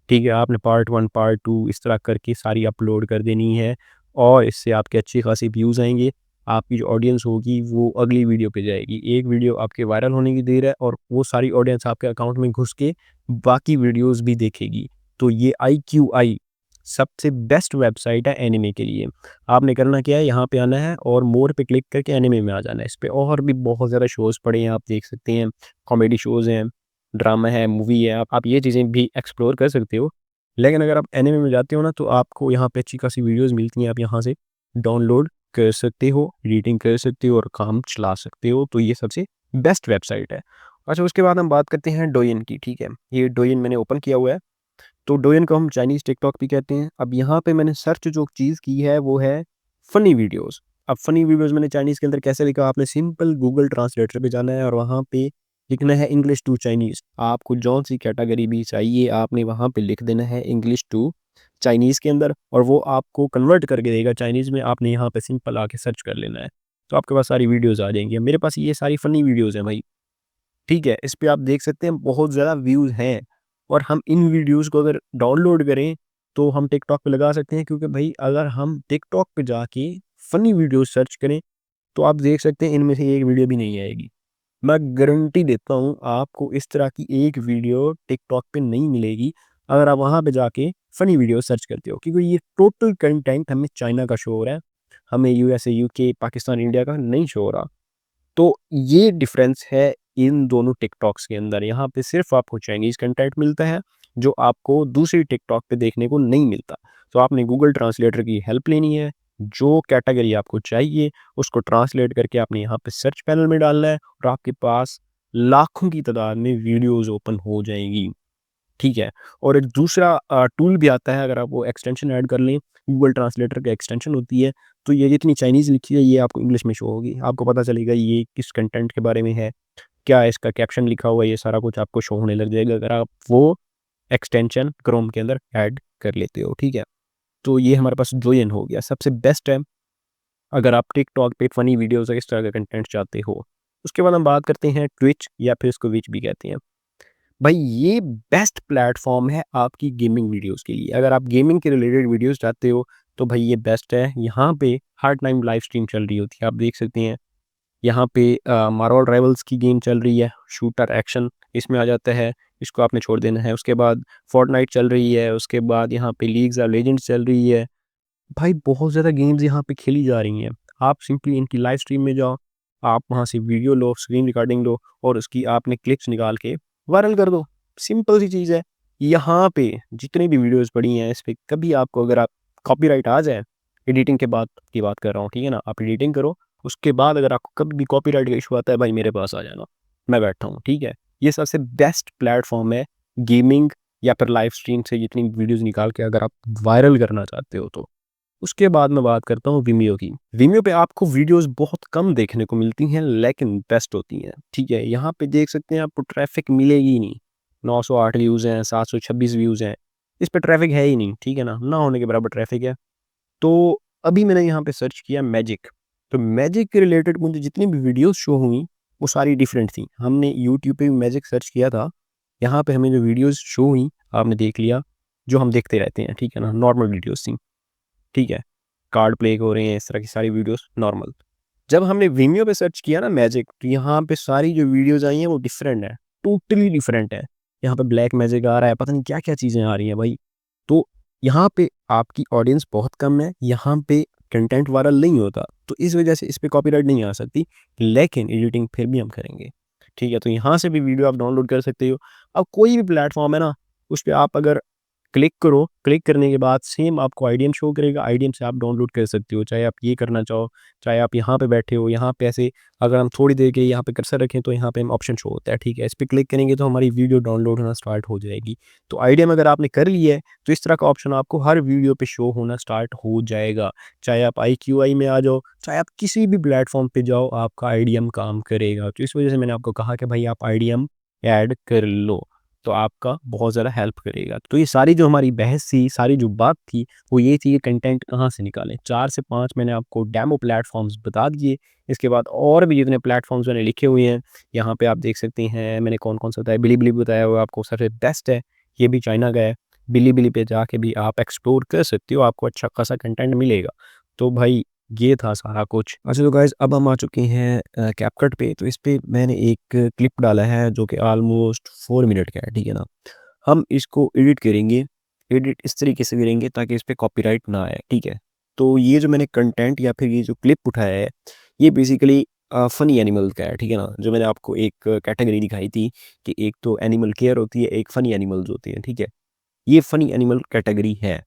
ठीक है? आपने पार्ट 1, पार्ट 2 इस तरह करके सारी अपलोड कर देनी है और इससे आपके अच्छे खासे व्यूज़ आएँगे। आपकी जो ऑडियंस होगी वो अगली वीडियो पे जाएगी। एक वीडियो आपके वायरल होने की देर है और वो सारी ऑडियंस आपके अकाउंट में घुस के बाकी वीडियोज़ भी देखेगी। तो ये आईक्यूआई सबसे बेस्ट वेबसाइट है एनिमे के लिए। आपने करना क्या है, यहाँ पे आना है और मोर पे क्लिक करके एनिमे में आ जाना है। इस पे और भी बहुत ज़्यादा शोज़ पड़े हैं, आप देख सकते हैं। कॉमेडी शोज़ हैं, ड्रामा है, मूवी है, आप ये चीज़ें भी एक्सप्लोर कर सकते हो। लेकिन अगर आप एनिमे में जाते हो ना, तो आपको यहाँ पे अच्छी खासी वीडियोज़ मिलती हैं, आप यहाँ से डाउनलोड कर सकते हो, रीडिंग कर सकते हो और काम चला सकते हो, तो ये सबसे बेस्ट वेबसाइट है। अच्छा, उसके बाद हम बात करते हैं डोइन की, ठीक है? ये डोइन मैंने ओपन किया हुआ है, तो डोइन को हम चाइनीज़ टिकटॉक भी कहते हैं। अब यहाँ पे मैंने सर्च जो चीज़ की है वो है फ़नी वीडियोज़। अब फ़नी वीडियोज़ मैंने चाइनीज़ के अंदर कैसे लिखा, आपने सिंपल गूगल ट्रांसलेटर पे जाना है और वहाँ पे लिखना है इंग्लिश टू चाइनीज़। आपको जौन-सी कैटेगरी भी चाहिए, आपने वहाँ पे लिख देना है इंग्लिश टू चाइनीज़ के अंदर और वो आपको कन्वर्ट करके देगा चाइनीज़ में। आपने यहाँ पे सिंपल आके सर्च कर लेना है, तो आपके पास सारी वीडियोज़ आ जाएँगी। अब मेरे पास ये सारी फ़नी वीडियोज़ हैं भाई। ठीक है, इस पे आप देख सकते हैं बहुत ज़्यादा व्यूज़ हैं और हम इन वीडियोज़ को अगर डाउनलोड करें, तो हम टिकटॉक पे लगा सकते हैं क्योंकि भई अगर हम टिकटॉक पे जाके फ़नी वीडियोज़ सर्च करें, तो आप देख सकते हैं इनमें से एक वीडियो भी नहीं आएगी। मैं गारंटी देता हूँ आपको इस तरह की एक वीडियो टिकटॉक पे नहीं मिलेगी, अगर आप वहाँ पे जाके फ़नी वीडियो सर्च करते हो क्योंकि ये टोटल कंटेंट हमें चाइना का शो हो रहा है, हमें यूएसए, यूके, पाकिस्तान, इंडिया का नहीं शो हो रहा। तो ये डिफ़रेंस है इन दोनों टिकटॉक्स के अंदर। यहाँ पे सिर्फ़ आपको चाइनीज़ कंटेंट मिलता है, जो आपको दूसरी टिकटॉक पे देखने को नहीं मिलता। तो आपने गूगल ट्रांसलेटर की हेल्प लेनी है, जो कैटेगरी आपको चाहिए, उसको ट्रांसलेट करके आपने यहाँ पे सर्च पैनल में डालना है और आपके पास लाखों की तादाद में वीडियोज़ ओपन हो जाएँगी। ठीक है? और एक दूसरा टूल भी आता है, अगर आप वो एक्सटेंशन ऐड कर लें, गूगल ट्रांसलेटर की एक्सटेंशन होती है, तो ये जितनी चाइनीज़ लिखी है ये आपको इंग्लिश में शो होगी। आपको पता चलेगा ये किस कंटेंट के बारे में है, क्या इसका कैप्शन लिखा हुआ है, ये सारा कुछ आपको शो होने लग जाएगा अगर आप वो एक्सटेंशन क्रोम के अंदर ऐड कर लेते हो, ठीक है। तो ये हमारे पास जोइन हो गया, सबसे बेस्ट है अगर आप टिकटॉक पे फ़नी वीडियोज़ या इस तरह का कंटेंट चाहते हो। उसके बाद हम बात करते हैं ट्विच या फिर इसको विच भी कहते हैं। भाई ये बेस्ट प्लेटफ़ॉर्म है आपकी गेमिंग वीडियोज़ के लिए। अगर आप गेमिंग के रिलेटेड वीडियोज़ चाहते हो तो भाई ये बेस्ट है। यहाँ पे हर टाइम लाइव स्ट्रीम चल रही होती है, आप देख सकते हैं। यहाँ पे मार्वल राइवल्स की गेम चल रही है, शूटर एक्शन इसमें आ जाता है, इसको आपने छोड़ देना है। उसके बाद फोर्टनाइट चल रही है, उसके बाद यहाँ पे लीग्स ऑफ लेजेंड्स चल रही है। भाई बहुत ज़्यादा गेम्स यहाँ पे खेली जा रही हैं। आप सिंपली इनकी लाइव स्ट्रीम में जाओ, आप वहाँ से वीडियो लो, स्क्रीन रिकॉर्डिंग लो और उसकी आपने क्लिप्स निकाल के वायरल कर दो। सिंपल सी चीज़ है। यहाँ पे जितनी भी वीडियोज़ पड़ी हैं इस पे कभी आपको अगर आप कॉपीराइट आ जाए, एडिटिंग के बाद की बात कर रहा हूँ, ठीक है ना? आप एडिटिंग करो, उसके बाद अगर आपको कभी भी कॉपीराइट का इश्यू आता है भाई मेरे पास आ जाना, मैं बैठा हूँ, ठीक है? ये सबसे बेस्ट प्लेटफ़ॉर्म है गेमिंग या फिर लाइव स्ट्रीम से जितनी वीडियोज़ निकाल के अगर आप वायरल करना चाहते हो तो। उसके बाद मैं बात करता हूँ विमियो की। विमियो पे आपको वीडियोज़ बहुत कम देखने को मिलती हैं लेकिन बेस्ट होती हैं, ठीक है? यहाँ पे देख सकते हैं आपको ट्रैफ़िक मिलेगी ही नहीं। 908 व्यूज़ हैं, 726 व्यूज़ हैं। इस पे ट्रैफ़िक है ही नहीं, ठीक है ना? ना होने के बराबर ट्रैफ़िक है। तो अभी मैंने यहाँ पे सर्च किया मैजिक, तो मैजिक के रिलेटेड मुझे जितनी भी वीडियोज़ शो हुई, वो सारी डिफरेंट थी। हमने यूट्यूब पे भी मैजिक सर्च किया था, यहाँ पे हमें जो वीडियोज़ शो हुई, आपने देख लिया, जो हम देखते रहते हैं, ठीक है ना? नॉर्मल वीडियोज़ थी, ठीक है? कार्ड प्ले हो रहे हैं, इस तरह की सारी वीडियोज़ नॉर्मल। जब हमने विमियो पे सर्च किया ना मैजिक, तो यहाँ पे सारी जो वीडियोज़ आई हैं वो डिफरेंट है, टोटली डिफरेंट है। यहाँ पे ब्लैक मैजिक आ रहा है, पता नहीं क्या-क्या चीज़ें आ रही हैं भाई। तो यहाँ पे आपकी ऑडियंस बहुत कम है, यहाँ पे कंटेंट वायरल नहीं होता, तो इस वजह से इस पे कॉपीराइट नहीं आ सकती, लेकिन एडिटिंग फिर भी हम करेंगे, ठीक है? तो यहाँ से भी वीडियो आप डाउनलोड कर सकते हो। अब कोई भी प्लेटफ़ॉर्म है ना, उस पे आप अगर क्लिक करो, क्लिक करने के बाद सेम आपको आईडीएम शो करेगा, आईडीएम से आप डाउनलोड कर सकते हो। चाहे आप ये करना चाहो, चाहे आप यहाँ पे बैठे हो, यहाँ पे ऐसे अगर हम थोड़ी देर के यहाँ पे कर्सर रखें तो यहाँ पे हम ऑप्शन शो होता है, ठीक है? इस पे क्लिक करेंगे तो हमारी वीडियो डाउनलोड होना स्टार्ट हो जाएगी। तो आईडीएम अगर आपने कर ली है, तो इस तरह का ऑप्शन आपको हर वीडियो पे शो होना स्टार्ट हो जाएगा। चाहे आप आईक्यूआई में आ जाओ, चाहे आप किसी भी प्लेटफ़ॉर्म पे जाओ, आपका आईडीएम काम करेगा। तो इस वजह से मैंने आपको कहा कि भाई आप आईडीएम ऐड कर लो। तो आपका बहुत ज़्यादा हेल्प करेगा। तो ये सारी जो हमारी बहस थी, सारी जो बात थी, वो ये थी कि कंटेंट कहाँ से निकालें। 4 से 5 मैंने आपको डेमो प्लेटफ़ॉर्म्स बता दिए। इसके बाद और भी जितने प्लेटफ़ॉर्म्स मैंने लिखे हुए हैं, यहाँ पे आप देख सकते हैं मैंने कौन-कौन सा बताया। बिलीबिली बताया हुआ आपको सबसे बेस्ट है, ये भी चाइना का है। बिलीबिली पे जाके भी आप एक्सप्लोर कर सकते हो, आपको अच्छा खासा कंटेंट मिलेगा। तो भाई ये था सारा कुछ। अच्छा तो गाइज़ अब हम आ चुके हैं कैपकट पे, तो इस पे मैंने एक क्लिप डाला है जो कि ऑलमोस्ट 4 मिनट का है, ठीक है ना? हम इसको एडिट करेंगे, एडिट इस तरीके से करेंगे ताकि इस पे कॉपीराइट ना आए, ठीक है? तो ये जो मैंने कंटेंट या फिर ये जो क्लिप उठाया है, ये बेसिकली फ़नी एनिमल का है, ठीक है ना? जो मैंने आपको एक कैटेगरी दिखाई थी कि एक तो एनिमल केयर होती है, एक फ़नी एनिमल्स होते हैं, ठीक है? ये फ़नी एनिमल कैटेगरी है।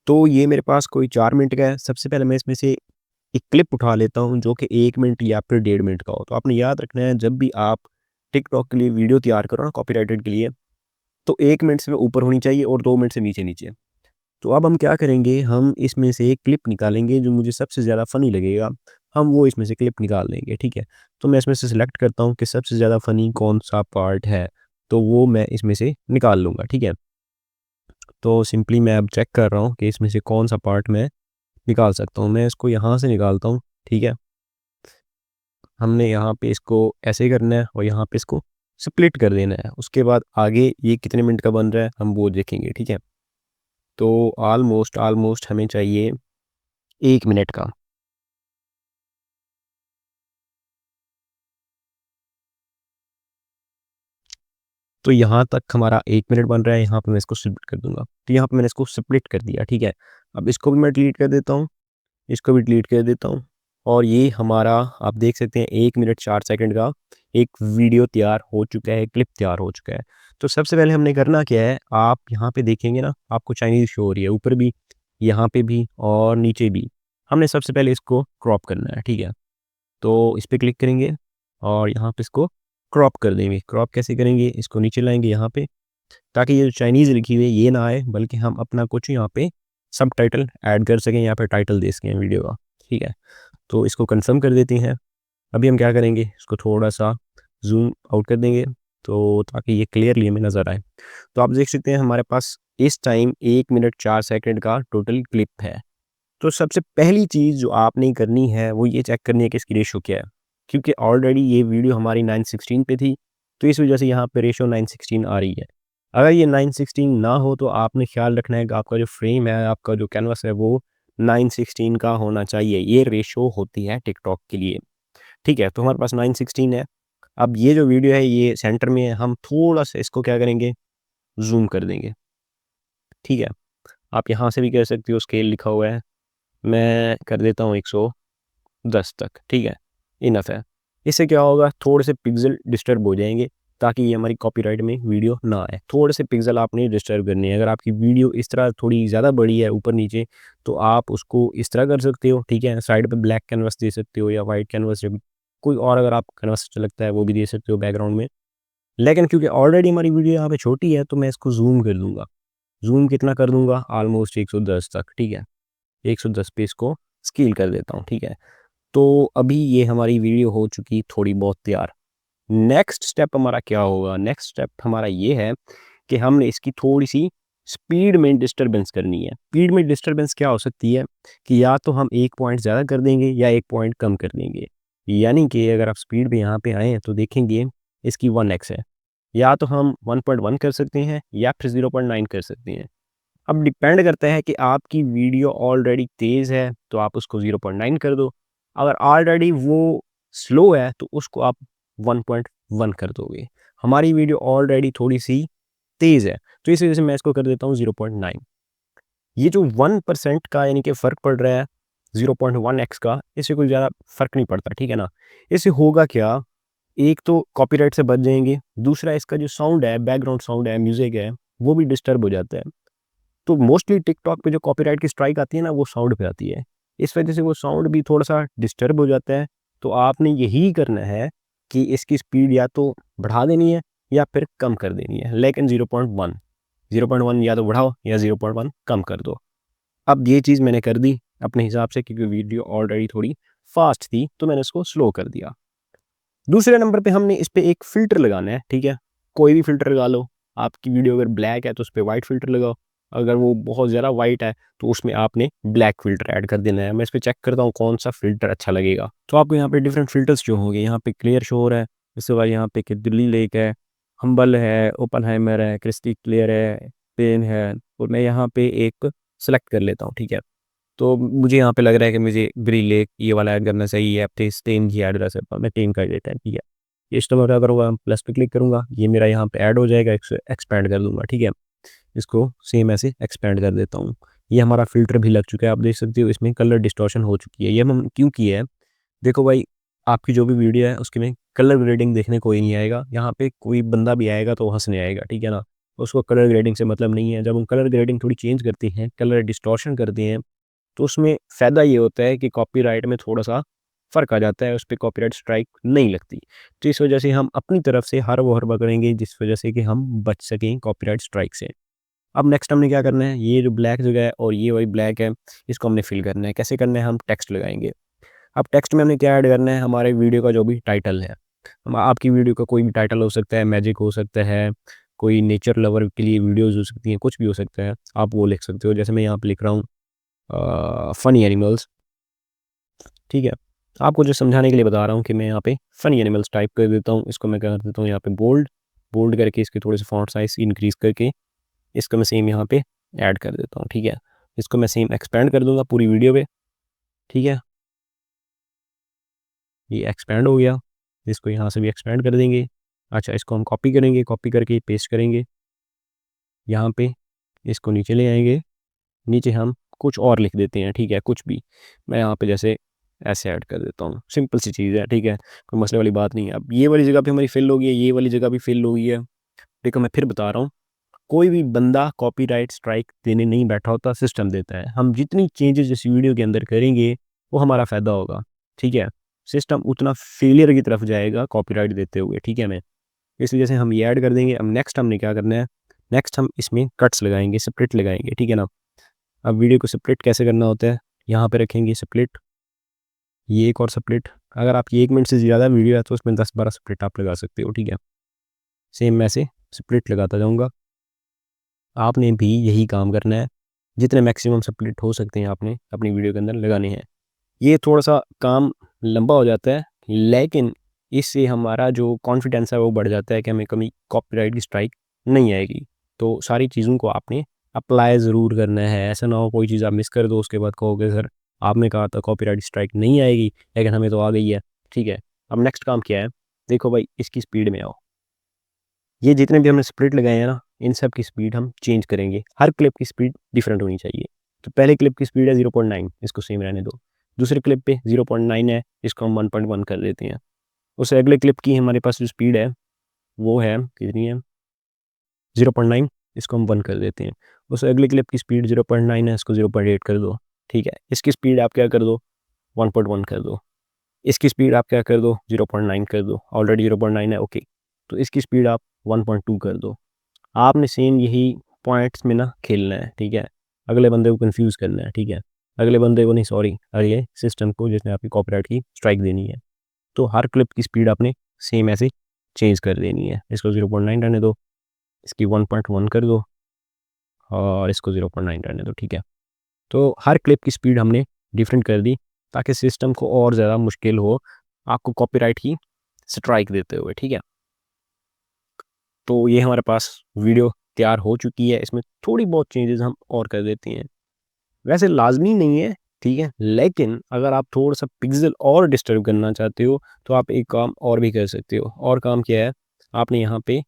तो ये मेरे पास कोई 4 मिनट का है। सबसे पहले मैं इसमें से एक क्लिप उठा लेता हूँ जो कि 1 मिनट या फिर 1.5 मिनट का हो। तो आपने याद रखना है जब भी आप टिकटॉक के लिए वीडियो तैयार करो ना कॉपीराइटेड के लिए, तो 1 मिनट से ऊपर होनी चाहिए और 2 मिनट से नीचे-नीचे। तो अब हम क्या करेंगे, हम इसमें से एक क्लिप निकालेंगे जो मुझे सबसे ज़्यादा फ़नी लगेगा, हम वो इसमें से क्लिप निकाल लेंगे, ठीक है? तो मैं इसमें से सिलेक्ट करता हूँ कि सबसे ज़्यादा फ़नी कौन-सा पार्ट है, तो वो मैं इसमें से निकाल लूँगा, ठीक है? तो सिंपली मैं अब चेक कर रहा हूँ कि इसमें से कौन-सा पार्ट मैं निकाल सकता हूँ। मैं इसको यहाँ से निकालता हूँ, ठीक है? हमने यहाँ पे इसको ऐसे करना है और यहाँ पे इसको स्प्लिट कर देना है। उसके बाद आगे ये कितने मिनट का बन रहा है, हम वो देखेंगे, ठीक है? तो ऑलमोस्ट हमें चाहिए 1 मिनट का। तो यहाँ तक हमारा 1 मिनट बन रहा है, यहाँ पे मैं इसको स्प्लिट कर दूँगा। तो यहाँ पे मैंने इसको स्प्लिट कर दिया, ठीक है? अब इसको भी मैं डिलीट कर देता हूँ, इसको भी डिलीट कर देता हूँ और ये हमारा आप देख सकते हैं 1 मिनट 4 सेकंड का एक वीडियो तैयार हो चुका है, क्लिप तैयार हो चुका है। तो सबसे पहले हमने करना क्या है, आप यहाँ पे देखेंगे ना, आपको चाइनीज़ शो हो रही है, ऊपर भी, यहाँ पे भी और नीचे भी। हमने सबसे पहले इसको क्रॉप करना है, ठीक है? तो इस पे क्लिक करेंगे और यहाँ पे इसको क्रॉप कर देंगे। क्रॉप कैसे करेंगे, इसको नीचे लाएँगे यहाँ पे, ताकि ये जो चाइनीज़ लिखी हुई है ये ना आए, बल्कि हम अपना कुछ यहाँ पे सबटाइटल ऐड कर सकें, यहाँ पे टाइटल दे सकें वीडियो का। ठीक है, तो इसको कंफर्म कर देते हैं। अभी हम क्या करेंगे, इसको थोड़ा सा जूम आउट कर देंगे तो ताकि ये क्लियरली हमें नज़र आए। तो आप देख सकते हैं हमारे पास इस टाइम 1 मिनट 4 सेकंड का टोटल क्लिप है। तो सबसे पहली चीज़ जो आपने करनी है वो ये चेक करनी है कि इसकी रेशो क्या है, क्योंकि ऑलरेडी ये वीडियो हमारी 9:16 पे थी, तो इस वजह से यहाँ पे रेशो 9:16 आ रही है। अगर ये 9:16 ना हो तो आपने ख्याल रखना है कि आपका जो फ्रेम है, आपका जो कैनवास है वो 9:16 का होना चाहिए। ये रेशो होती है टिकटॉक के लिए। ठीक है, तो हमारे पास 9:16 है। अब ये जो वीडियो है ये सेंटर में है, हम थोड़ा-सा इसको क्या करेंगे, ज़ूम कर देंगे। ठीक है, आप यहाँ से भी कर सकते हो, स्केल लिखा हुआ है। मैं कर देता हूँ 110 तक, ठीक है, इनफ है। इससे क्या होगा, थोड़े से पिक्सल डिस्टर्ब हो जाएँगे ताकि ये हमारी कॉपीराइट में वीडियो ना आए। थोड़े से पिक्सल आपने डिस्टर्ब करने हैं। अगर आपकी वीडियो इस तरह थोड़ी ज़्यादा बड़ी है ऊपर-नीचे, तो आप उसको इस तरह कर सकते हो, ठीक है। साइड पे ब्लैक कैनवास दे सकते हो या वाइट कैनवास, जब कोई और अगर आप कैनवास अच्छा लगता है वो भी दे सकते हो बैकग्राउंड में। लेकिन क्योंकि ऑलरेडी हमारी वीडियो यहाँ पे छोटी है तो मैं इसको ज़ूम कर दूँगा। ज़ूम कितना कर दूँगा, ऑलमोस्ट 110 तक, ठीक है। 110 पे इसको स्केल कर देता हूँ, ठीक है। तो अभी ये हमारी वीडियो हो चुकी थोड़ी बहुत तैयार। नेक्स्ट स्टेप हमारा क्या होगा, नेक्स्ट स्टेप हमारा ये है कि हमने इसकी थोड़ी-सी स्पीड में डिस्टर्बेंस करनी है। स्पीड में डिस्टर्बेंस क्या हो सकती है कि या तो हम 1 पॉइंट ज़्यादा कर देंगे या 1 पॉइंट कम कर देंगे। यानी कि अगर आप स्पीड पे यहाँ पे आएँ तो देखेंगे इसकी 1x है। या तो हम 1.1 कर सकते हैं या फिर 0.9 कर सकते हैं। अब डिपेंड करता है कि आपकी वीडियो ऑलरेडी तेज़ है तो आप उसको 0.9 कर दो। अगर ऑलरेडी वो स्लो है तो उसको आप 1.1 कर दोगे। हमारी वीडियो ऑलरेडी थोड़ी-सी तेज़ है, तो इस वज़ह से मैं इसको कर देता हूँ 0.9। ये जो 1% का यानी कि फ़र्क पड़ रहा है 0.1x का, इससे कोई ज़्यादा फ़र्क नहीं पड़ता, ठीक है ना? इससे होगा क्या, एक तो कॉपीराइट से बच जाएँगे, दूसरा इसका जो साउंड है, बैकग्राउंड साउंड है, म्यूज़िक है, वो भी डिस्टर्ब हो जाता है। तो मोस्टली टिकटॉक पे जो कॉपीराइट की स्ट्राइक आती है ना, वो साउंड पे आती है। इस वजह से वो साउंड भी थोड़ा-सा डिस्टर्ब हो जाता है। तो आपने यही करना है कि इसकी स्पीड या तो बढ़ा देनी है या फिर कम कर देनी है, लेकिन 0.1 0.1 या तो बढ़ाओ या 0.1 कम कर दो। अब ये चीज़ मैंने कर दी अपने हिसाब से, क्योंकि वीडियो ऑलरेडी थोड़ी फ़ास्ट थी, तो मैंने इसको स्लो कर दिया। दूसरे नंबर पे हमने इस पे एक फ़िल्टर लगाना है, ठीक है? कोई भी फ़िल्टर लगा लो। आपकी वीडियो अगर ब्लैक है तो उस पे व्हाइट फ़िल्टर लगाओ। अगर वो बहुत ज़्यादा व्हाइट है तो उसमें आपने ब्लैक फ़िल्टर ऐड कर देना है। मैं इस पे चेक करता हूँ कौन-सा फ़िल्टर अच्छा लगेगा। तो आपको यहाँ पे डिफरेंट फ़िल्टर्स शो होंगे। यहाँ पे क्लियर शो हो रहा है। इसके बाद यहाँ पे दिल्ली लेक है, हम्बल है, ओपेनहाइमर है, क्रिस्टल क्लियर है, पेन है, और मैं यहाँ पे एक सेलेक्ट कर लेता हूँ, ठीक है? तो मुझे यहाँ पे लग रहा है कि मुझे ग्रिल लेक ये वाला ऐड करना चाहिए या फिर स्टेन की ऐड कर सकता हूँ, मैं टेन कर देता हूँ, ठीक है। ये इस्तेमाल क्या करूँगा, प्लस पे क्लिक करूँगा, ये मेरा यहाँ पे ऐड हो जाएगा, एक्सपेंड कर दूँगा, ठीक है। इसको सेम ऐसे एक्सपेंड कर देता हूँ। ये हमारा फ़िल्टर भी लग चुका है, आप देख सकते हो इसमें कलर डिस्टॉर्शन हो चुकी है। ये हम क्यों किया है, देखो भाई, आपकी जो भी वीडियो है उसके में कलर ग्रेडिंग देखने कोई नहीं आएगा। यहाँ पे कोई बंदा भी आएगा तो हँसने आएगा, ठीक है ना। उसको कलर ग्रेडिंग से मतलब नहीं है। जब हम कलर ग्रेडिंग थोड़ी चेंज करते हैं, कलर डिस्टॉर्शन करते हैं, तो उसमें फ़ायदा ये होता है कि कॉपीराइट में थोड़ा-सा फ़र्क आ जाता है, उस पे कॉपीराइट स्ट्राइक नहीं लगती। तो इस वजह से हम अपनी तरफ से हर वो हरबा करेंगे जिस वजह से कि हम बच सकें कॉपीराइट स्ट्राइक से। अब नेक्स्ट हमने क्या करना है, ये जो ब्लैक जगह है और ये वाली ब्लैक है, इसको हमने फ़िल करना है। कैसे करना है, हम टेक्स्ट लगाएँगे। अब टेक्स्ट में हमने क्या ऐड करना है, हमारे वीडियो का जो भी टाइटल है। आपकी वीडियो का कोई भी टाइटल हो सकता है, मैजिक हो सकता है, कोई नेचर लवर के लिए वीडियोज़ हो सकती हैं, कुछ भी हो सकता है, आप वो लिख सकते हो। जैसे मैं यहाँ पे लिख रहा हूँ फ़नी एनिमल्स, ठीक है। आपको जो समझाने के लिए बता रहा हूँ कि मैं यहाँ पे फ़नी एनिमल्स टाइप कर देता हूँ। इसको मैं कर देता हूँ यहाँ पे बोल्ड, बोल्ड करके इसके थोड़े से फ़ॉन्ट साइज़ इंक्रीज़ करके इसको मैं सेम यहाँ पे ऐड कर देता हूँ, ठीक है। इसको मैं सेम एक्सपेंड कर दूँगा पूरी वीडियो पे, ठीक है। ये एक्सपेंड हो गया, इसको यहाँ से भी एक्सपेंड कर देंगे। अच्छा, इसको हम कॉपी करेंगे, कॉपी करके पेस्ट करेंगे यहाँ पे, इसको नीचे ले आएँगे। नीचे हम कुछ और लिख देते हैं, ठीक है, कुछ भी। मैं यहाँ पे जैसे ऐसे ऐड कर देता हूँ, सिंपल सी चीज़ है, ठीक है, कोई मसले वाली बात नहीं है। अब ये वाली जगह पे हमारी फिल हो गई है, ये वाली जगह भी फिल हो गई है। देखो मैं फिर बता रहा हूँ, कोई भी बंदा कॉपीराइट स्ट्राइक देने नहीं बैठा होता, सिस्टम देता है। हम जितनी चेंजेज़ इस वीडियो के अंदर करेंगे, वो हमारा फ़ायदा होगा, ठीक है। सिस्टम उतना फेलियर की तरफ जाएगा कॉपीराइट देते हुए, ठीक है मैं। इस वजह से हम ये ऐड कर देंगे। अब नेक्स्ट हमने क्या करना है, नेक्स्ट हम इसमें कट्स लगाएँगे, स्प्लिट लगाएँगे, ठीक है ना। अब वीडियो को स्प्लिट कैसे करना होता है, यहाँ पे रखेंगे स्प्लिट, ये एक और स्प्लिट, अगर आपकी 1 मिनट से ज़्यादा वीडियो है तो उसमें 10-12 स्प्लिट आप लगा सकते हो, ठीक है। सेम मैं ऐसे स्प्लिट लगाता जाऊँगा। आपने भी यही काम करना है, जितने मैक्सिमम स्प्लिट हो सकते हैं आपने अपनी वीडियो के अंदर लगाने हैं। ये थोड़ा-सा काम लंबा हो जाता है, लेकिन इससे हमारा जो कॉन्फिडेंस है वो बढ़ जाता है कि हमें कभी कॉपीराइट की स्ट्राइक नहीं आएगी। तो सारी चीज़ों को आपने अप्लाई ज़रूर करना है, ऐसा ना हो कोई चीज़ आप मिस कर दो उसके बाद कहोगे सर आपने कहा था कॉपीराइट स्ट्राइक नहीं आएगी, लेकिन हमें तो आ गई है, ठीक है। अब नेक्स्ट काम क्या है, देखो भाई इसकी स्पीड में आओ। ये जितने भी हमने स्प्लिट लगाए हैं ना, इन सब की स्पीड हम चेंज करेंगे। हर क्लिप की स्पीड डिफरेंट होनी चाहिए। तो पहले क्लिप की स्पीड है 0.9, इसको सेम रहने दो। दूसरे क्लिप पे 0.9 है, इसको हम 1.1 कर देते हैं। उससे अगले क्लिप की हमारे पास जो स्पीड है, वो है कितनी है 0.9, इसको हम 1 कर देते हैं। उससे अगले क्लिप की स्पीड 0.9 है, इसको 0.8 कर दो, ठीक है। इसकी स्पीड आप क्या कर दो 1.1 कर दो। इसकी स्पीड आप क्या कर दो 0.9 कर दो, ऑलरेडी 0.9 है, ओके। तो इसकी स्पीड आप 1.2 कर दो। आपने सेम यही पॉइंट्स में ना खेलना है, ठीक है। अगले बंदे को कंफ्यूज करना है, ठीक है। अगले बंदे को नहीं, सॉरी, अगले सिस्टम को जिसने आपकी कॉपीराइट की स्ट्राइक देनी है। तो हर क्लिप की स्पीड आपने सेम ऐसे चेंज कर देनी है। इसको 0.9 रहने दो, इसकी 1.1 कर दो और इसको 0.9 रहने दो, ठीक है। तो हर क्लिप की स्पीड हमने डिफरेंट कर दी ताकि सिस्टम को और ज़्यादा मुश्किल हो आपको कॉपीराइट की स्ट्राइक देते हुए, ठीक है। तो ये हमारे पास वीडियो तैयार हो चुकी है, इसमें थोड़ी बहुत चेंजेस हम और कर देते हैं। वैसे लाज़मी नहीं है, ठीक है, लेकिन अगर आप थोड़ा-सा पिक्सेल और डिस्टर्ब करना चाहते हो, तो आप एक काम और भी कर सकते हो। और काम क्या है, आपने यहाँ पे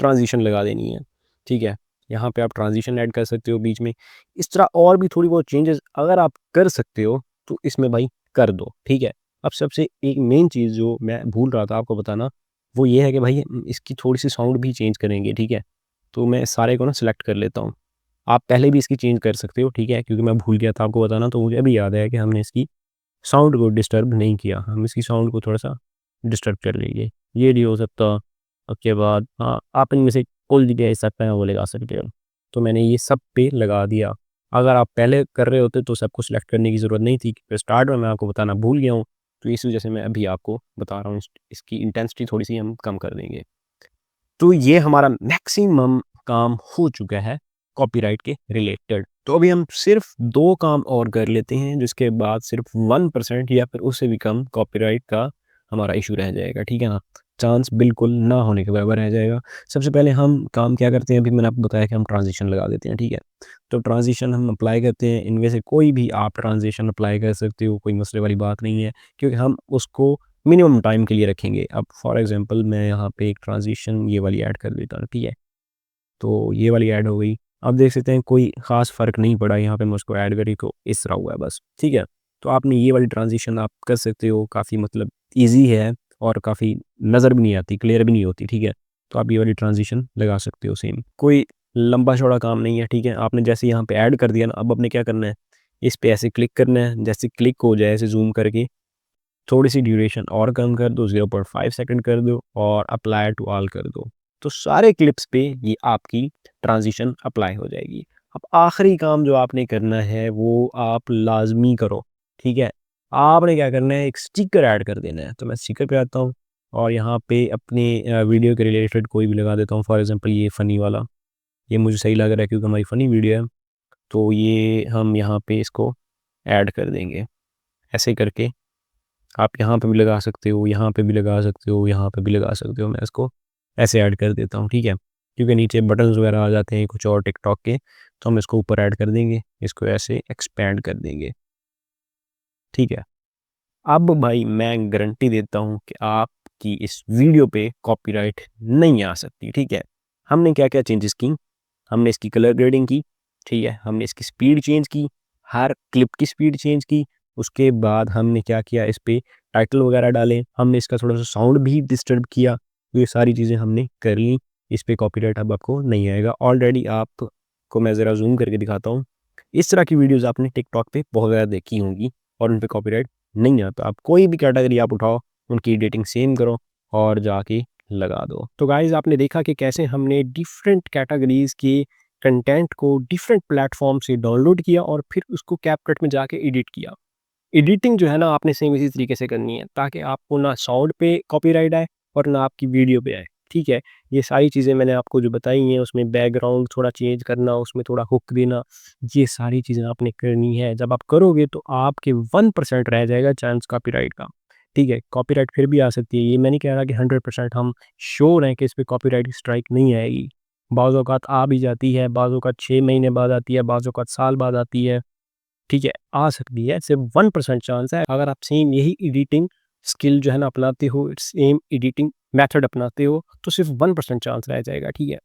ट्रांज़िशन लगा देनी है, ठीक है। यहाँ पे आप ट्रांज़िशन ऐड कर सकते हो बीच में। इस तरह और भी थोड़ी बहुत चेंजेस अगर आप कर सकते हो, तो इसमें भाई कर दो, ठीक है। अब सबसे एक मेन चीज़ जो मैं भूल रहा था आपको बताना, वो ये है कि भाई इसकी थोड़ी-सी साउंड भी चेंज करेंगे, ठीक है। तो मैं सारे को ना सेलेक्ट कर लेता हूँ। आप पहले भी इसकी चेंज कर सकते हो, ठीक है, क्योंकि मैं भूल गया था आपको बताना, तो मुझे अभी याद आया कि हमने इसकी साउंड को डिस्टर्ब नहीं किया। हम इसकी साउंड को थोड़ा-सा डिस्टर्ब कर लेंगे। ये नहीं हो सकता, उसके बाद हाँ, आप इनमें से कोई भी सकता है वो लगा सकते हो। तो मैंने ये सब पे लगा दिया। अगर आप पहले कर रहे होते तो सबको सिलेक्ट करने की ज़रूरत नहीं थी, क्योंकि स्टार्ट में मैं आपको बताना भूल गया हूँ, तो इस वजह से मैं अभी आपको बता रहा हूँ। इसकी इंटेंसिटी थोड़ी-सी हम कम कर देंगे। तो ये हमारा मैक्सिमम काम हो चुका है कॉपीराइट के रिलेटेड। तो अभी हम सिर्फ 2 काम और कर लेते हैं, जिसके बाद सिर्फ 1% या फिर उससे भी कम कॉपीराइट का हमारा इशू रह जाएगा, ठीक है ना? चांस बिल्कुल ना होने के बराबर रह जाएगा। सबसे पहले हम काम क्या करते हैं, अभी मैंने आपको बताया कि हम ट्रांज़िशन लगा देते हैं, ठीक है? तो ट्रांज़िशन हम अप्लाई करते हैं, इनमें से कोई भी आप ट्रांज़िशन अप्लाई कर सकते हो, कोई मसले वाली बात नहीं है, क्योंकि हम उसको मिनिमम टाइम के लिए रखेंगे। अब फॉर एग्ज़ाम्पल मैं यहाँ पे एक ट्रांज़िशन ये वाली ऐड कर देता हूँ, ठीक है? तो ये वाली ऐड हो गई। आप देख सकते हैं कोई ख़ास फ़र्क नहीं पड़ा, यहाँ पे मैं उसको ऐड करी तो इस तरह हुआ है बस, ठीक है? तो आपने ये वाली ट्रांज़िशन आप कर सकते हो, काफ़ी मतलब ईज़ी है और काफ़ी नज़र भी नहीं आती, क्लियर भी नहीं होती, ठीक है? तो आप ये वाली ट्रांज़िशन लगा सकते हो सेम। कोई लंबा-चौड़ा काम नहीं है, ठीक है? आपने जैसे यहाँ पे ऐड कर दिया ना, अब आपने क्या करना है, इस पे ऐसे क्लिक करना है, जैसे क्लिक हो जाए ऐसे ज़ूम करके थोड़ी-सी ड्यूरेशन और कम कर दो, 0.5 सेकंड कर दो और अप्लाई टू ऑल कर दो। तो सारे क्लिप्स पे ये आपकी ट्रांज़िशन अप्लाई हो जाएगी। अब आखिरी काम जो आपने करना है वो आप लाज़मी करो, ठीक है? आपने क्या करना है, एक स्टिकर ऐड कर देना है। तो मैं स्टिकर पे आता हूँ और यहाँ पे अपने वीडियो के रिलेटेड कोई भी लगा देता हूँ। फॉर एग्ज़ाम्पल ये फ़नी वाला, ये मुझे सही लग रहा है क्योंकि हमारी फ़नी वीडियो है। तो ये हम यहाँ पे इसको ऐड कर देंगे, ऐसे करके आप यहाँ पे भी लगा सकते हो, यहाँ पे भी लगा सकते हो, यहाँ पे भी लगा सकते हो। मैं इसको ऐसे ऐड कर देता हूँ, ठीक है? क्योंकि नीचे बटन्स वगैरह आ जाते हैं कुछ और टिकटॉक के, तो हम इसको ऊपर ऐड कर देंगे, इसको ऐसे एक्सपैंड कर देंगे, ठीक है? अब भाई मैं गारंटी देता हूँ कि आपकी इस वीडियो पे कॉपीराइट नहीं आ सकती, ठीक है? हमने क्या-क्या चेंजेस की, हमने इसकी कलर ग्रेडिंग की, ठीक है? हमने इसकी स्पीड चेंज की, हर क्लिप की स्पीड चेंज की, उसके बाद हमने क्या किया, इस पे टाइटल वगैरह डाले, हमने इसका थोड़ा-सा साउंड भी डिस्टर्ब किया, तो ये सारी चीज़ें हमने कर ली। इस पे कॉपीराइट अब आपको नहीं आएगा। ऑलरेडी आपको मैं ज़रा ज़ूम करके दिखाता हूँ। इस तरह की वीडियोज़ आपने टिकटॉक पे बहुत ज़्यादा देखी होंगी और उन पे कॉपीराइट नहीं आता। आप कोई भी कैटेगरी आप उठाओ, उनकी एडिटिंग सेम करो और जाके लगा दो। तो गाइज़ आपने देखा कि कैसे हमने डिफरेंट कैटेगरीज़ के कंटेंट को डिफरेंट प्लेटफ़ॉर्म से डाउनलोड किया और फिर उसको कैपकट में जाके एडिट किया। एडिटिंग जो है ना आपने सेम इसी तरीके से करनी है ताकि आपको ना साउंड पे कॉपीराइट आए और ना आपकी वीडियो पे आए, ठीक है? ये सारी चीज़ें मैंने आपको जो बताई हैं उसमें बैकग्राउंड थोड़ा चेंज करना, उसमें थोड़ा हुक देना, ये सारी चीज़ें आपने करनी है। जब आप करोगे तो आपके 1% रह जाएगा चांस कॉपीराइट का, ठीक है? कॉपीराइट फिर भी आ सकती है, ये मैं नहीं कह रहा कि 100% हम श्योर हैं कि इस पे कॉपीराइट स्ट्राइक नहीं आएगी। बाज़ औक़ात आ भी जाती है, बाज़ औक़ात 6 महीने बाद आती है, बाज़ औक़ात साल बाद आती है। ठीक है, आ सकती है, सिर्फ़ 1% चांस है। अगर आप सेम यही एडिटिंग स्किल जो है ना अपनाते हो, सेम एडिटिंग मेथड अपनाते हो, तो सिर्फ़ 1% चांस रह जाएगा, ठीक है?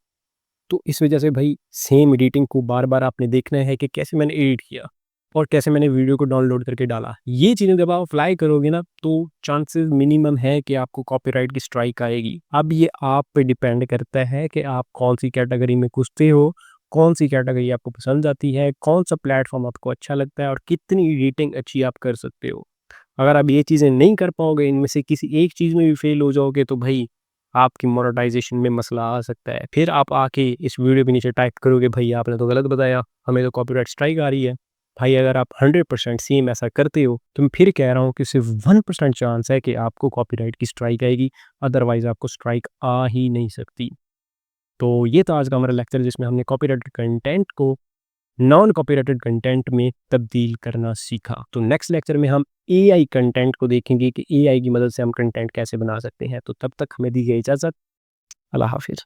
तो इस वजह से भई सेम एडिटिंग को बार-बार आपने देखना है कि कैसे मैंने एडिट किया और कैसे मैंने वीडियो को डाउनलोड करके डाला। ये चीज़ें जब आप अप्लाई करोगे ना, तो चांसेस मिनिमम है कि आपको कॉपीराइट की स्ट्राइक आएगी। अब ये आप पे डिपेंड करता है कि आप कौन-सी कैटेगरी में घुसते हो, कौन-सी कैटेगरी आपको पसंद आती है, कौन-सा प्लेटफ़ॉर्म आपको अच्छा लगता है और कितनी एडिटिंग अच्छी आप कर सकते हो। अगर आप ये चीज़ें नहीं कर पाओगे, इनमें से किसी एक चीज़ में भी फ़ेल हो जाओगे, तो भई आपकी मोनेटाइज़ेशन में मसला आ सकता है। फिर आप आके इस वीडियो के नीचे टाइप करोगे, भई आपने तो गलत बताया, हमें तो कॉपीराइट स्ट्राइक आ रही है। भाई अगर आप 100% सेम ऐसा करते हो, तो मैं फिर कह रहा हूँ कि सिर्फ़ 1% चांस है कि आपको कॉपीराइट की स्ट्राइक आएगी, अदरवाइज़ आपको स्ट्राइक आ ही नहीं सकती। तो ये था आज का हमारा लेक्चर जिसमें हमने कॉपीराइटेड कंटेंट को नॉन कॉपीराइटेड कंटेंट में तब्दील करना सीखा। तो नेक्स्ट लेक्चर में हम एआई कंटेंट को देखेंगे कि एआई की मदद से हम कंटेंट कैसे बना सकते हैं। तो तब तक हमें दीजिए इजाज़त। अल्लाह हाफ़िज़।